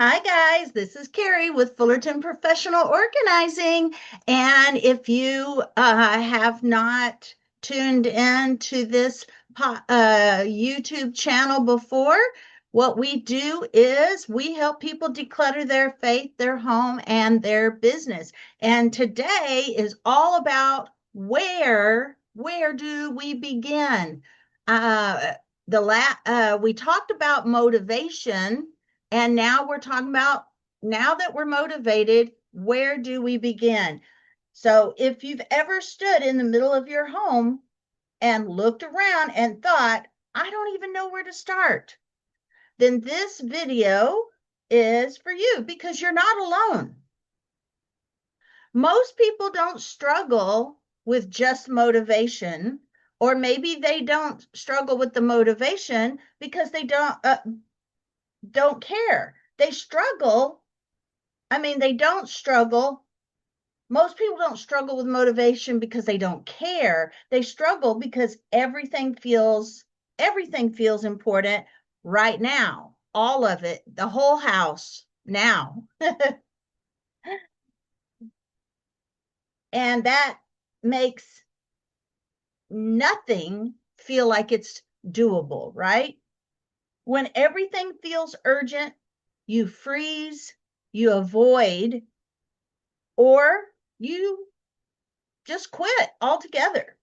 Hi, guys. This is Carrie with Fullerton Professional Organizing. And if you have not tuned in to this YouTube channel before, what we do is we help people declutter their faith, their home, and their business. And today is all about where do we begin? Uh, we talked about motivation, and now we're talking about, now that we're motivated, where do we begin? So if you've ever stood in the middle of your home and looked around and thought, I don't even know where to start, then this video is for you because you're not alone. Most people don't struggle with just motivation, or maybe they don't struggle with the motivation because they don't care. They struggle. They don't struggle. Most people don't struggle with motivation because they don't care. They struggle because everything feels important right now. All of it, the whole house now. And that makes nothing feel like it's doable, right? When everything feels urgent, you freeze, you avoid, or you just quit altogether.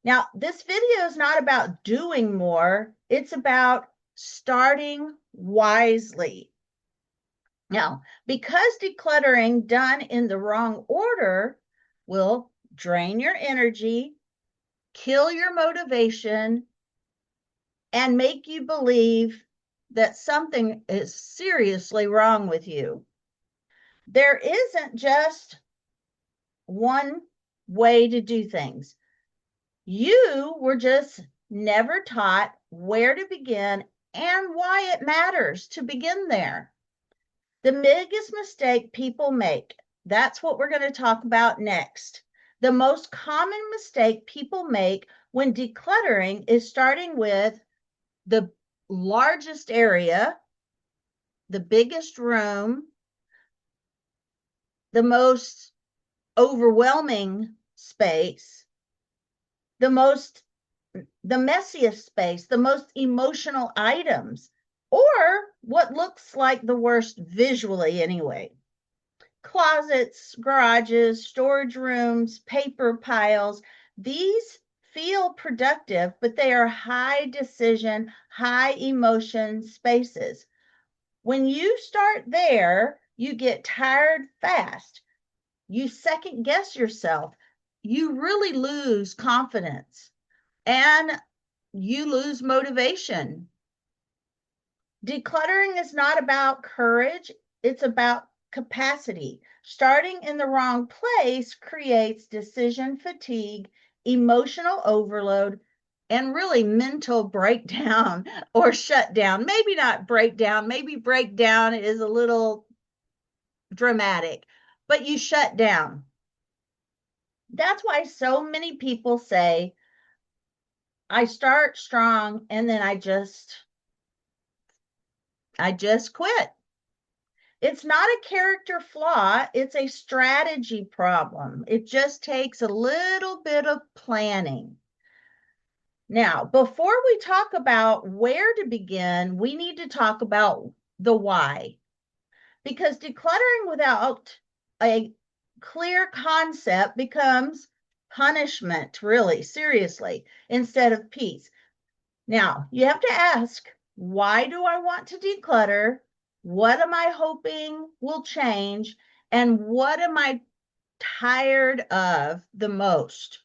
Now, this video is not about doing more, it's about starting wisely. Now, because decluttering done in the wrong order will drain your energy, kill your motivation, and make you believe that something is seriously wrong with you. There isn't just one way to do things. You were just never taught where to begin and why it matters to begin there. The biggest mistake people make, that's what we're going to talk about next. The most common mistake people make when decluttering is starting with the largest area, the biggest room, the most overwhelming space, the messiest space, the most emotional items, or what looks like the worst visually anyway. Closets, garages, storage rooms, paper piles, these feel productive, but they are high decision, high emotion spaces. When you start there, you get tired fast. You second guess yourself. You really lose confidence and you lose motivation. Decluttering is not about courage, it's about capacity. Starting in the wrong place creates decision fatigue, emotional overload, and really mental breakdown or shutdown. Maybe not breakdown, maybe breakdown is a little dramatic, but you shut down. That's why so many people say, I start strong and then I just quit. It's not a character flaw, it's a strategy problem. It just takes a little bit of planning. Now, before we talk about where to begin, we need to talk about the why. Because decluttering without a clear concept becomes punishment, really, seriously, instead of peace. Now, you have to ask, why do I want to declutter? What am I hoping will change? And what am I tired of the most?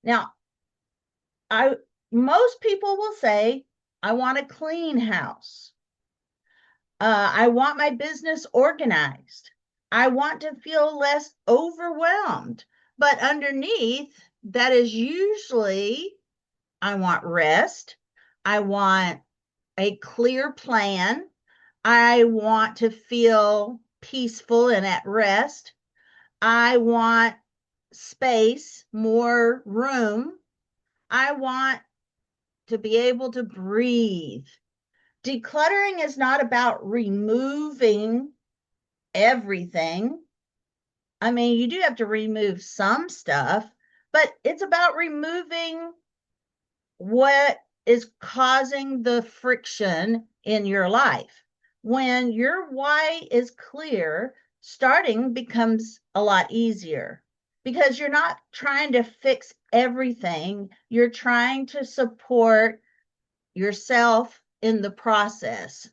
Now, I most people will say, I want a clean house. I want my business organized. I want to feel less overwhelmed. But underneath, that is usually, I want rest. I want a clear plan. I want to feel peaceful and at rest. I want space, more room. I want to be able to breathe. Decluttering is not about removing everything. I mean, you do have to remove some stuff, but it's about removing what is causing the friction in your life. When your why is clear, starting becomes a lot easier because you're not trying to fix everything. You're trying to support yourself in the process.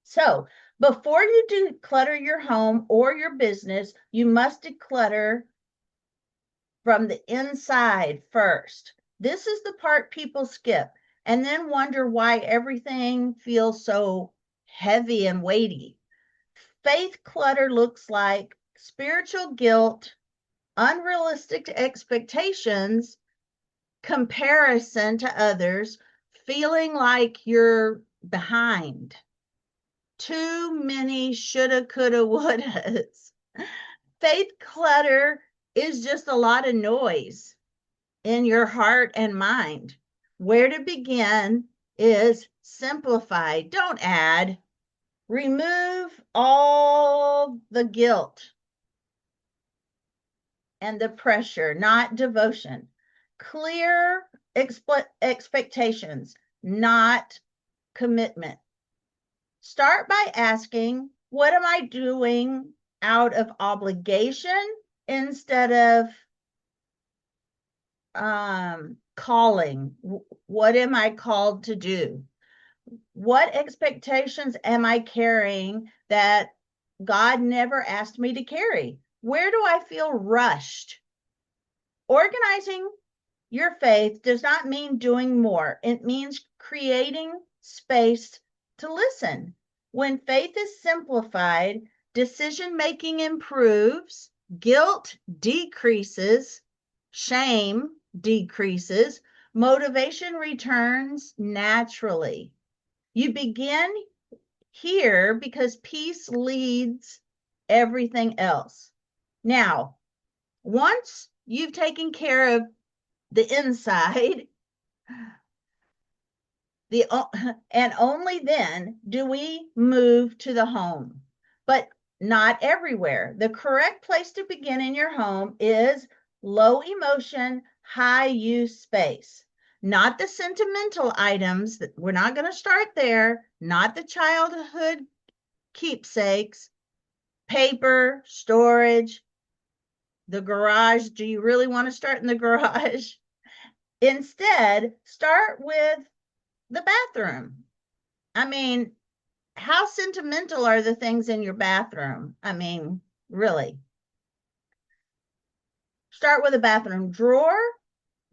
So, before you declutter your home or your business, you must declutter from the inside first. This is the part people skip and then wonder why everything feels so heavy and weighty. Faith clutter looks like spiritual guilt, unrealistic expectations, comparison to others, feeling like you're behind. Too many shoulda, coulda, wouldas. Faith clutter is just a lot of noise in your heart and mind. Where to begin is simplify, don't add. Remove all the guilt and the pressure, not devotion. Clear expectations, not commitment. Start by asking, what am I doing out of obligation instead of calling? What am I called to do? What expectations am I carrying that God never asked me to carry? Where do I feel rushed? Organizing your faith does not mean doing more. It means creating space to listen. When faith is simplified, decision making improves, guilt decreases, shame decreases, motivation returns naturally. You begin here because peace leads everything else. Now, once you've taken care of the inside, and only then do we move to the home, but not everywhere. The correct place to begin in your home is low emotion, high use space, not the sentimental items. That we're not going to start there, not the childhood keepsakes, paper, storage, the garage. Do you really want to start in the garage? Instead, start with the bathroom. I mean, how sentimental are the things in your bathroom? I mean, really. Start with a bathroom drawer,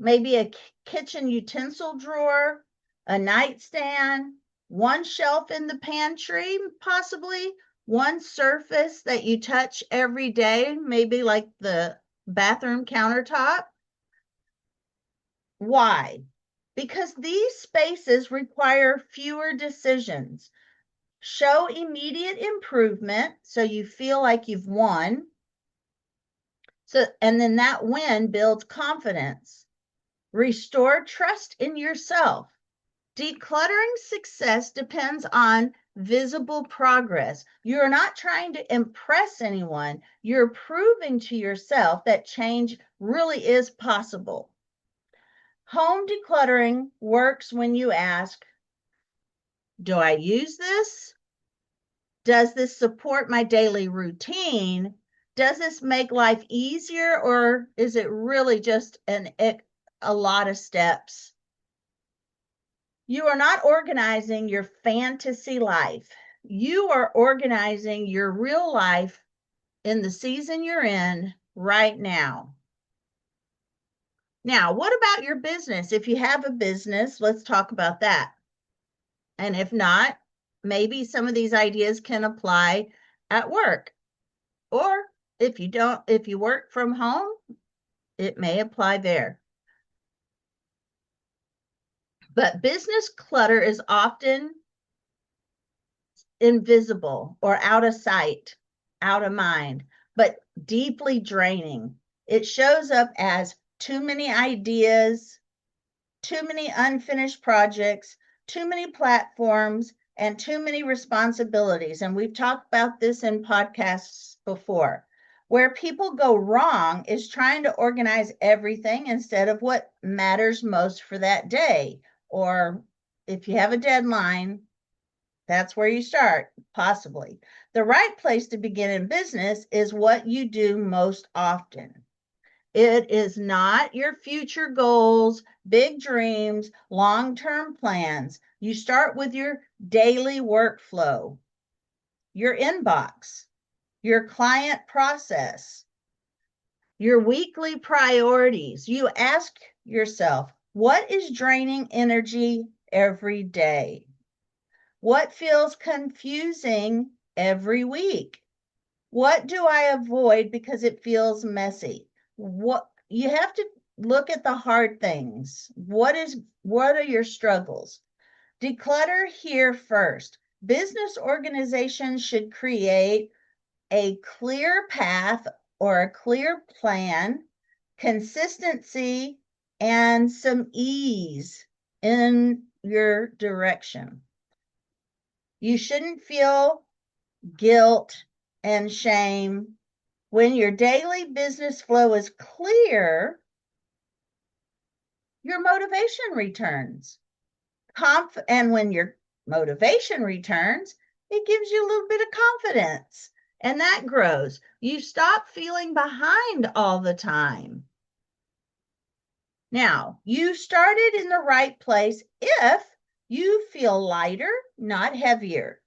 maybe a kitchen utensil drawer, a nightstand, one shelf in the pantry, possibly one surface that you touch every day, maybe like the bathroom countertop. Why? Because these spaces require fewer decisions. Show immediate improvement so you feel like you've won. And then that win builds confidence. Restore trust in yourself. Decluttering success depends on visible progress. You're not trying to impress anyone. You're proving to yourself that change really is possible. Home decluttering works when you ask, do I use this? Does this support my daily routine? Does this make life easier, or is it really just a lot of steps? You are not organizing your fantasy life. You are organizing your real life in the season you're in right now. Now, what about your business? If you have a business, let's talk about that. And if not, maybe some of these ideas can apply at work. Or if you work from home, it may apply there. But business clutter is often invisible or out of sight, out of mind, but deeply draining. It shows up as too many ideas, too many unfinished projects, too many platforms and too many responsibilities. And we've talked about this in podcasts before. Where people go wrong is trying to organize everything instead of what matters most for that day. Or if you have a deadline, that's where you start, possibly. The right place to begin in business is what you do most often. It is not your future goals, big dreams, long-term plans. You start with your daily workflow, your inbox, your client process, your weekly priorities. You ask yourself, what is draining energy every day? What feels confusing every week? What do I avoid because it feels messy? What you have to look at the hard things. What are your struggles? Declutter here first. Business organizations should create a clear path or a clear plan, consistency, and some ease in your direction. You shouldn't feel guilt and shame. When your daily business flow is clear, your motivation returns. And when your motivation returns, it gives you a little bit of confidence, and that grows. You stop feeling behind all the time. Now, you started in the right place if you feel lighter, not heavier.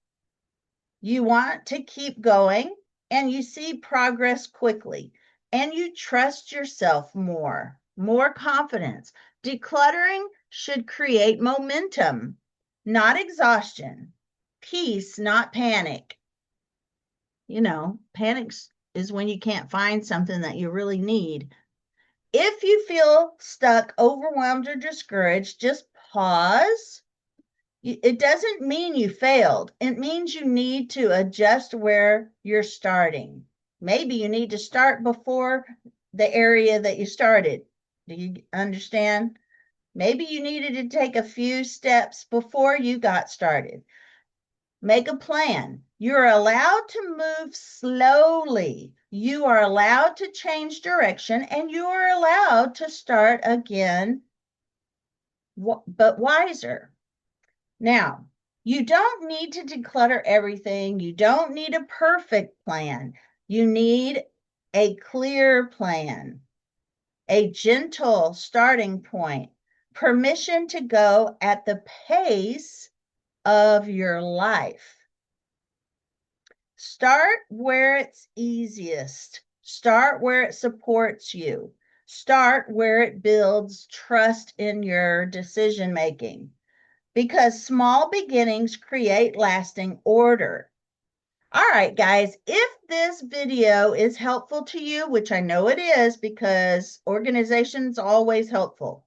You want to keep going and you see progress quickly and you trust yourself more confidence. Decluttering should create momentum, not exhaustion, peace, not panic. Panic is when you can't find something that you really need. If you feel stuck, overwhelmed, or discouraged, just pause. It doesn't mean you failed. It means you need to adjust where you're starting. Maybe you need to start before the area that you started. Do you understand? Maybe you needed to take a few steps before you got started. Make a plan. You're allowed to move slowly. You are allowed to change direction, and you are allowed to start again, but wiser. Now, you don't need to declutter everything. You don't need a perfect plan. You need a clear plan, a gentle starting point, permission to go at the pace of your life. Start where it's easiest. Start where it supports you. Start where it builds trust in your decision making. Because small beginnings create lasting order. All right, guys, if this video is helpful to you, which I know it is because organization is always helpful,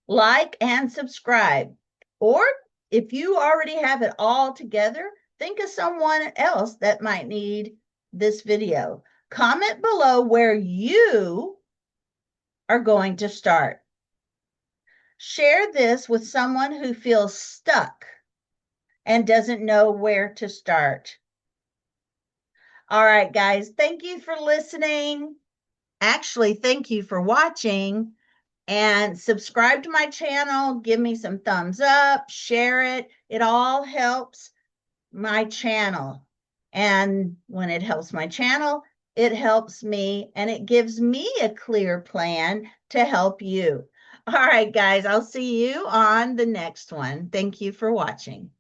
like and subscribe. Or if you already have it all together, think of someone else that might need this video. Comment below where you are going to start. Share this with someone who feels stuck and doesn't know where to start. All right, guys, thank you for listening. Actually, thank you for watching, and subscribe to my channel. Give me some thumbs up, share it. It all helps my channel. And when it helps my channel, it helps me, and it gives me a clear plan to help you. All right, guys, I'll see you on the next one. Thank you for watching.